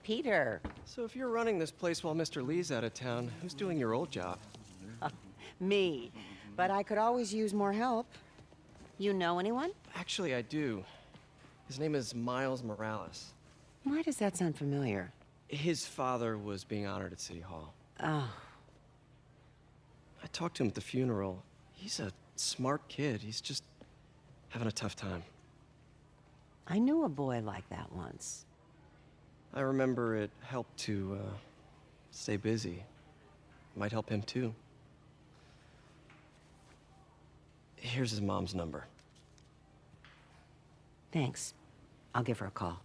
Peter. So if you're running this place while Mr. Lee's out of town, who's doing your old job? Me. But I could always use more help. You know anyone? Actually, I do. His name is Miles Morales. Why does that sound familiar? His father was being honored at City Hall. Oh. I talked to him at the funeral. He's a smart kid. He's just having a tough time. I knew a boy like that once. I remember it helped to, stay busy. Might help him too. Here's his mom's number. Thanks. I'll give her a call.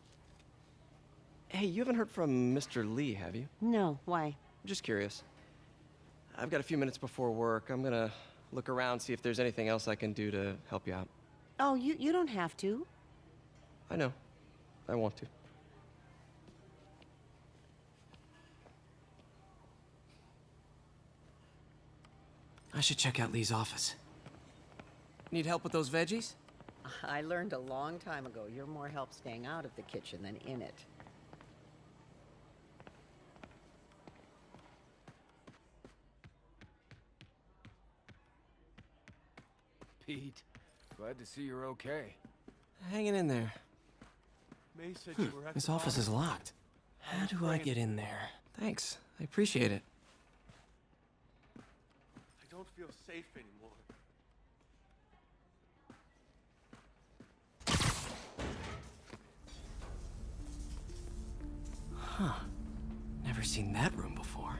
Hey, you haven't heard from Mr. Lee, have you? No, why? Just curious. I've got a few minutes before work. I'm gonna look around, see if there's anything else I can do to help you out. Oh, you don't have to. I know. I want to. I should check out Lee's office. Need help with those veggies? I learned a long time ago you're more help staying out of the kitchen than in it. Pete, glad to see you're okay. Hanging in there. May said you were at His the office is locked. How do I get in there? Thanks. I appreciate it. I don't feel safe anymore. Huh. Never seen that room before.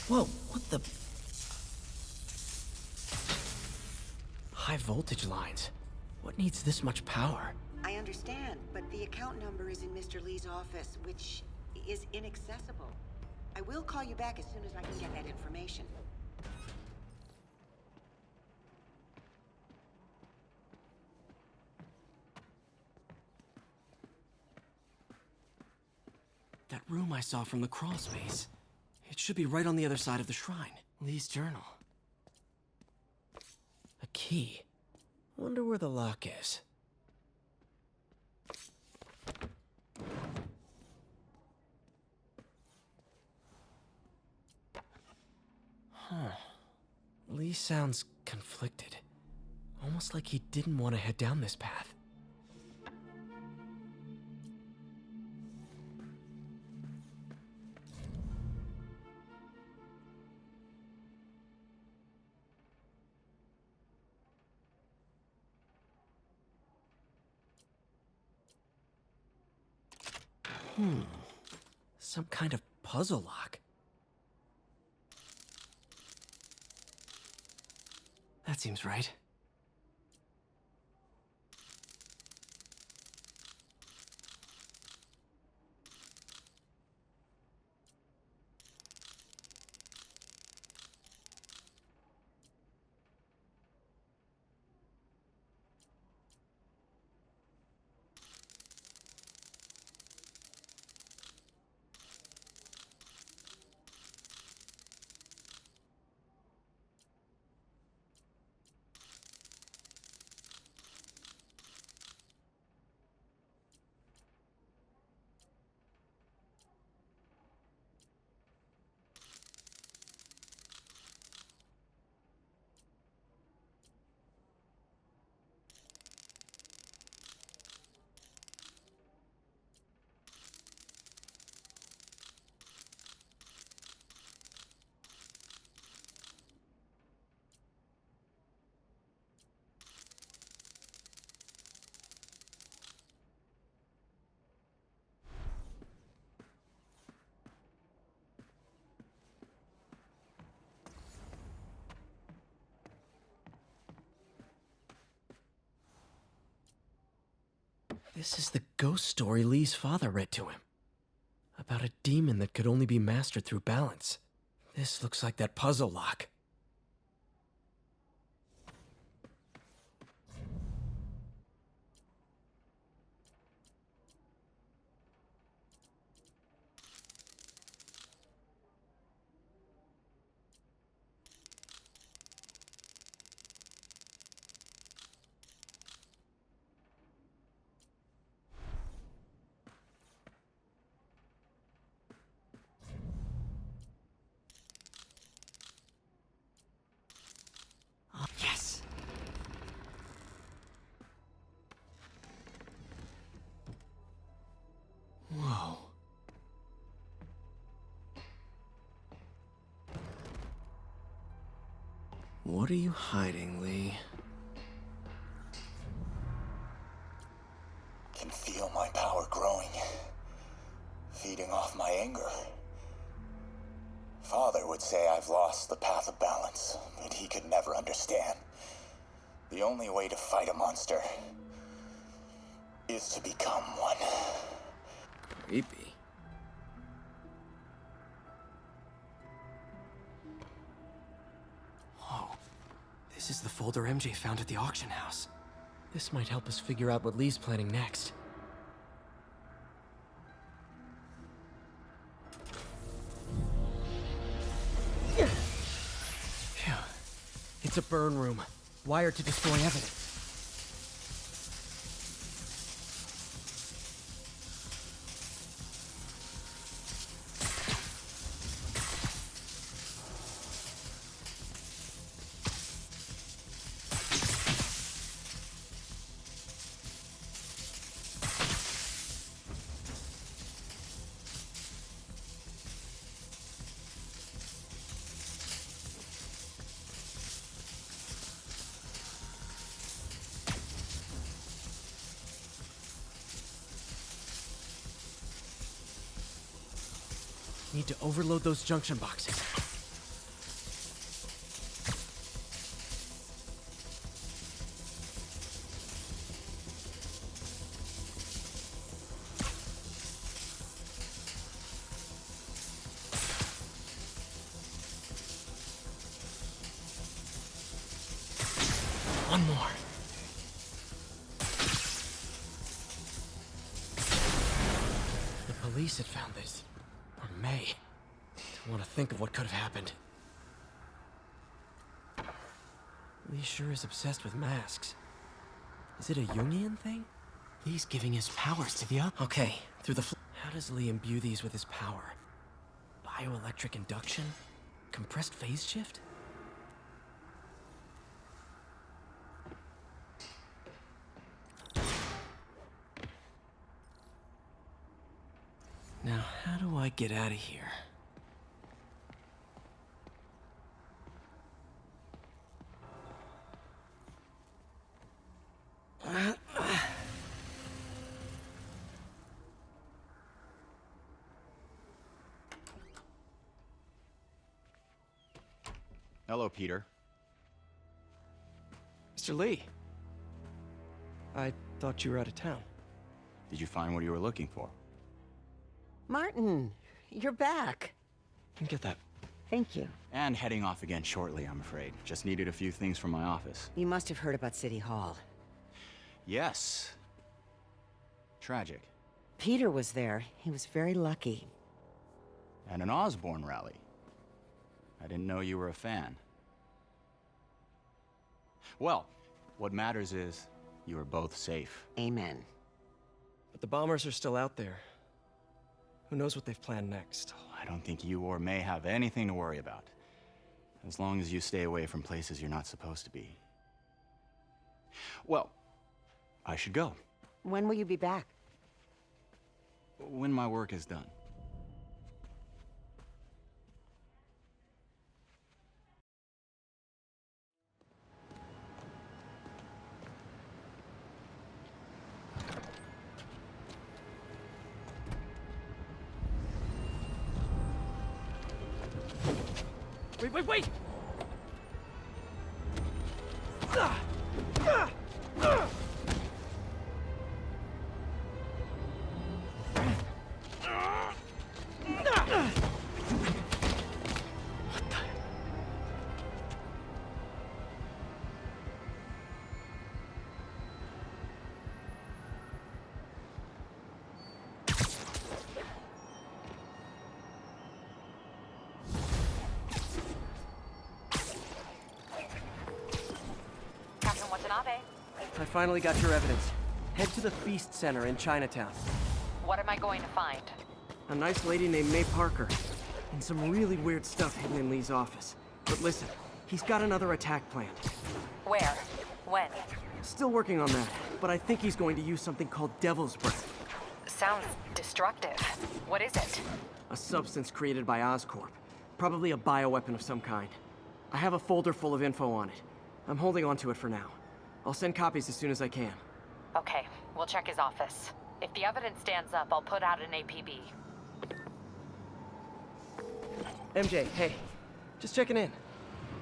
Whoa, what the? High voltage lines. What needs this much power? I understand, but the account number is in Mr. Lee's office, which is inaccessible. I will call you back as soon as I can get that information. That room I saw from the crawl space. It should be right on the other side of the shrine. Lee's journal. A key. Wonder where the lock is. Huh. Lee sounds conflicted. Almost like he didn't want to head down this path. Some kind of puzzle lock. That seems right. This is the ghost story Lee's father read to him. About a demon that could only be mastered through balance. This looks like that puzzle lock. What are you hiding, Lee? Can feel my power growing, feeding off my anger. Father would say I've lost the path of balance, but he could never understand. The only way to fight a monster is to become one. Creepy. Whoa. This is the folder MJ found at the auction house. This might help us figure out what Lee's planning next. Phew. It's a burn room, wired to destroy evidence. Need to overload those junction boxes. One more. The police had found this. Or May. Don't want to think of what could have happened. Lee sure is obsessed with masks. Is it a Jungian thing? Lee's giving his powers to the other. Okay, through the how does Lee imbue these with his power? Bioelectric induction? Compressed phase shift? Now, how do I get out of here? Hello, Peter. Mr. Lee. I thought you were out of town. Did you find what you were looking for? Martin, you're back. You can get that. Thank you. And heading off again shortly, I'm afraid. Just needed a few things from my office. You must have heard about City Hall. Yes. Tragic. Peter was there. He was very lucky. And an Osborne rally. I didn't know you were a fan. Well, what matters is you are both safe. Amen. But the bombers are still out there. Who knows what they've planned next? I don't think you or May have anything to worry about. As long as you stay away from places you're not supposed to be. Well, I should go. When will you be back? When my work is done. Wait! I finally got your evidence. Head to the Feast Center in Chinatown. What am I going to find? A nice lady named May Parker. And some really weird stuff hidden in Lee's office. But listen, he's got another attack planned. Where? When? Still working on that, but I think he's going to use something called Devil's Breath. Sounds destructive. What is it? A substance created by Oscorp. Probably a bioweapon of some kind. I have a folder full of info on it. I'm holding on to it for now. I'll send copies as soon as I can. Okay, we'll check his office. If the evidence stands up, I'll put out an APB. MJ, hey. Just checking in.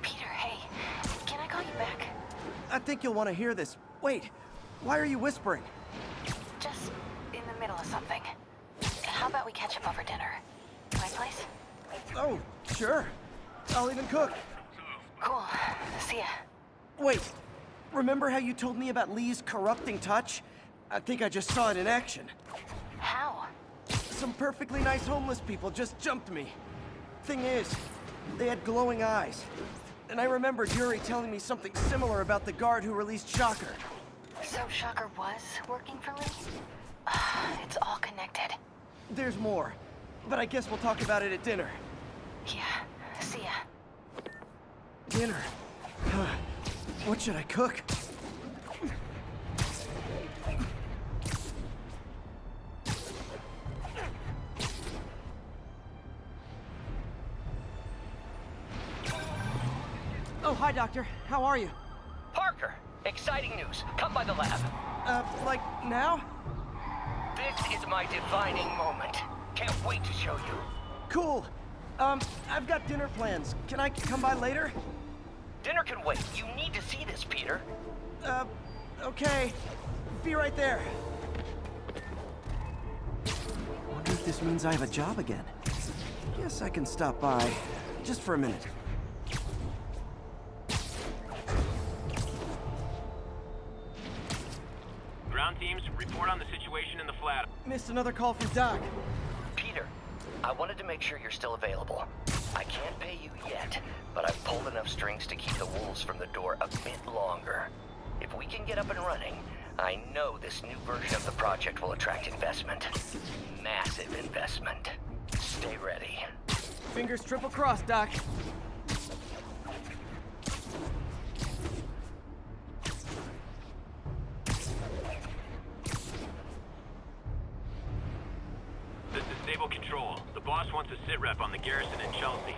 Peter, hey. Can I call you back? I think you'll want to hear this. Wait, why are you whispering? Just in the middle of something. How about we catch up over dinner? My place? Oh, sure. I'll even cook. Cool. See ya. Wait, remember how you told me about Lee's corrupting touch? I think I just saw it in action. How? Some perfectly nice homeless people just jumped me. Thing is, they had glowing eyes. And I remembered Yuri telling me something similar about the guard who released Shocker. So Shocker was working for Lee? It's all connected. There's more, but I guess we'll talk about it at dinner. Yeah. See ya. Dinner? What should I cook? Oh, hi, Doctor. How are you? Parker, exciting news. Come by the lab. Like now? This is my defining moment. Can't wait to show you. Cool. I've got dinner plans. Can I come by later? Dinner can wait. You need to see this, Peter. Okay. Be right there. Wonder if this means I have a job again. Guess I can stop by. Just for a minute. Ground teams, report on the situation in the flat. Missed another call from Doc. Peter, I wanted to make sure you're still available. I can't pay you yet, but I've pulled enough strings to keep the wolves from the door a bit longer. If we can get up and running, I know this new version of the project will attract investment. Massive investment. Stay ready. Fingers triple crossed, Doc. This is Stable Control. The boss wants a sit rep on the garrison in Chelsea.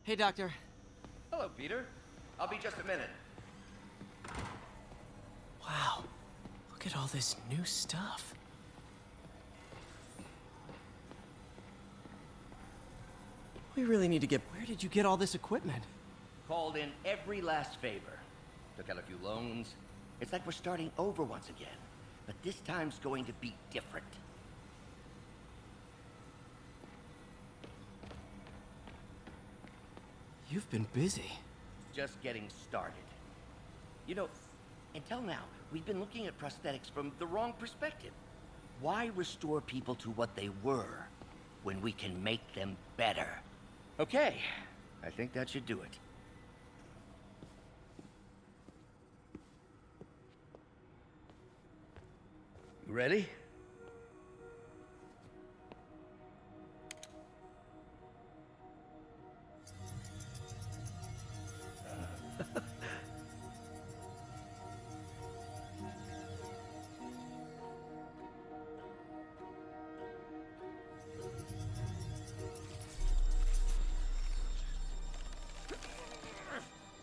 Hey, Doctor. Hello, Peter. I'll be just a minute. Wow. Look at all this new stuff. We really need to get... Where did you get all this equipment? Called in every last favor. Took out a few loans. It's like we're starting over once again. But this time's going to be different. You've been busy. Just getting started. You know, until now, we've been looking at prosthetics from the wrong perspective. Why restore people to what they were when we can make them better? Okay, I think that should do it. You ready?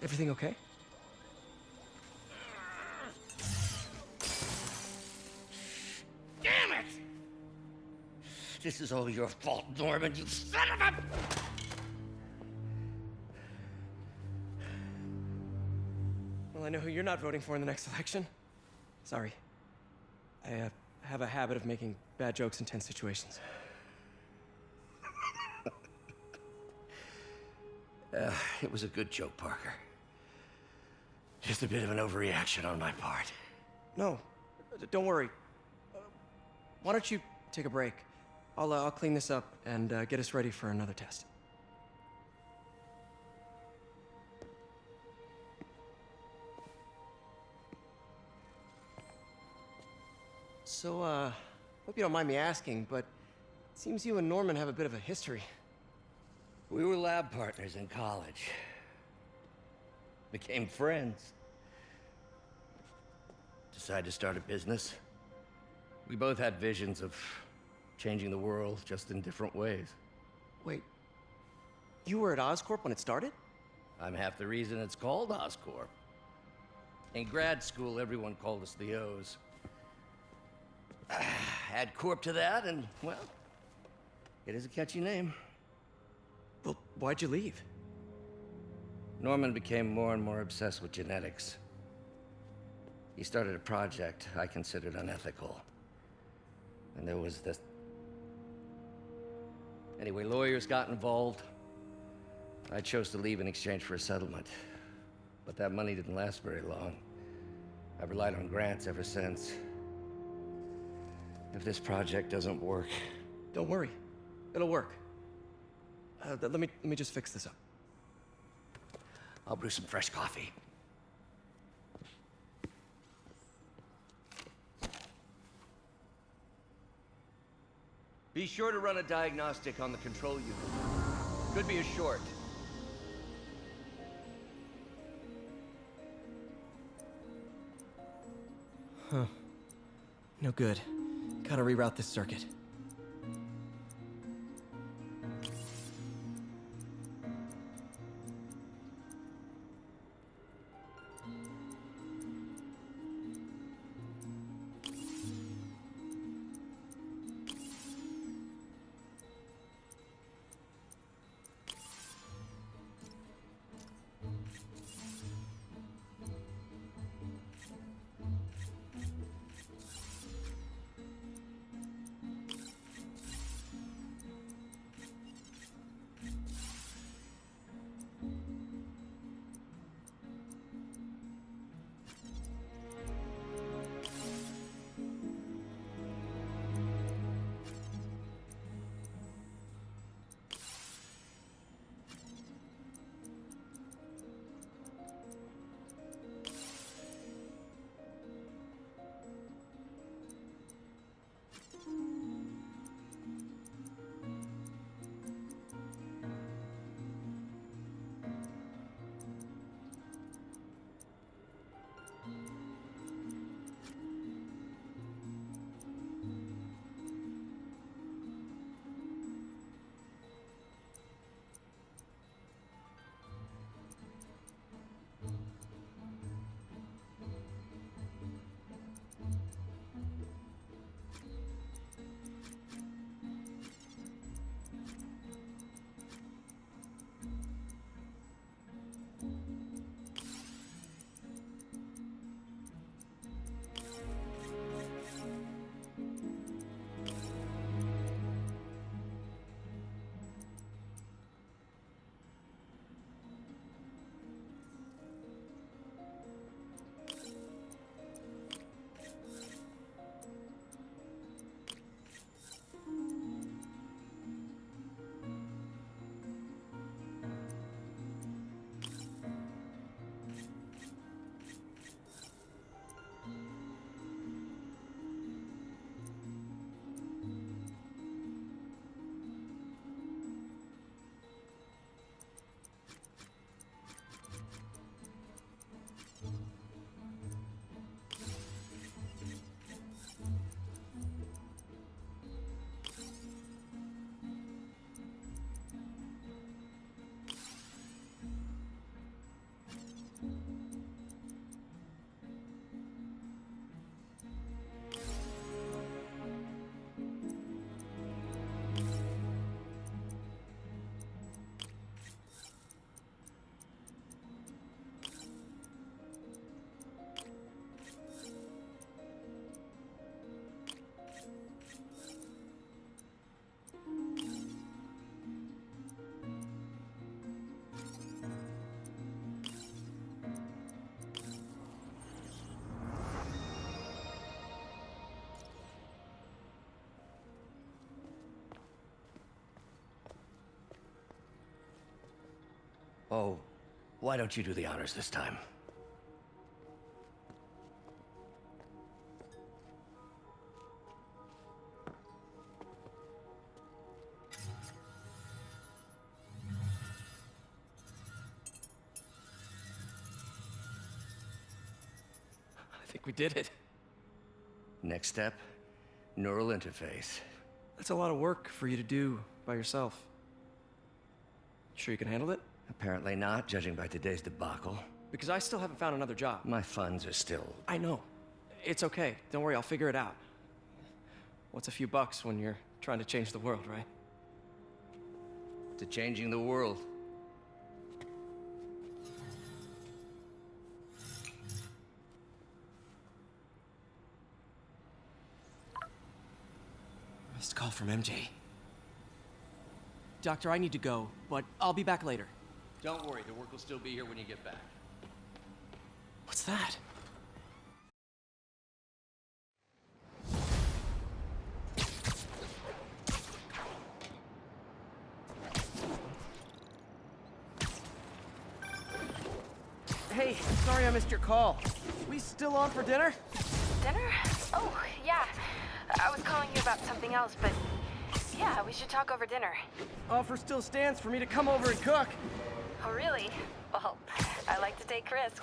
Everything okay? Damn it! This is all your fault, Norman, you son of a... Well, I know who you're not voting for in the next election. Sorry. I have a habit of making bad jokes in tense situations. It was a good joke, Parker. Just a bit of an overreaction on my part. No, don't worry. Why don't you take a break? I'll clean this up and get us ready for another test. So, hope you don't mind me asking, but it seems you and Norman have a bit of a history. We were lab partners in college. Became friends. Decided to start a business. We both had visions of changing the world, just in different ways. Wait, you were at Oscorp when it started? I'm half the reason it's called Oscorp. In grad school, everyone called us the O's. Add Corp to that, and, well, it is a catchy name. Well, why'd you leave? Norman became more and more obsessed with genetics. He started a project I considered unethical. And there was this... Anyway, lawyers got involved. I chose to leave in exchange for a settlement. But that money didn't last very long. I've relied on grants ever since. If this project doesn't work... Don't worry. It'll work. Let me just fix this up. I'll brew some fresh coffee. Be sure to run a diagnostic on the control unit. Could be a short. Huh. No good. Gotta reroute this circuit. Oh, why don't you do the honors this time? I think we did it. Next step, neural interface. That's a lot of work for you to do by yourself. Sure you can handle it? Apparently not, judging by today's debacle. Because I still haven't found another job. My funds are still... I know. It's okay. Don't worry, I'll figure it out. What's a few bucks when you're trying to change the world, right? to changing the world. Missed call from MJ. Doctor, I need to go, but I'll be back later. Don't worry, the work will still be here when you get back. What's that? Hey, sorry I missed your call. We still on for dinner? Dinner? Oh, yeah. I was calling you about something else, but yeah, we should talk over dinner. Offer still stands for me to come over and cook. Oh, really? Well, I like to take risks.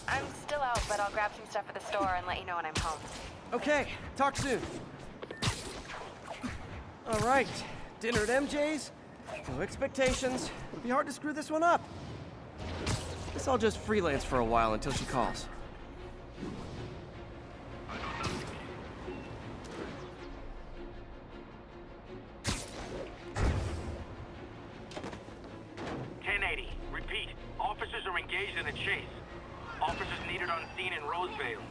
I'm still out, but I'll grab some stuff at the store and let you know when I'm home. Okay, talk soon. All right, dinner at MJ's. No expectations. It'll be hard to screw this one up. Guess I'll just freelance for a while until she calls. Repeat, officers are engaged in a chase. Officers needed on scene in Rosevale.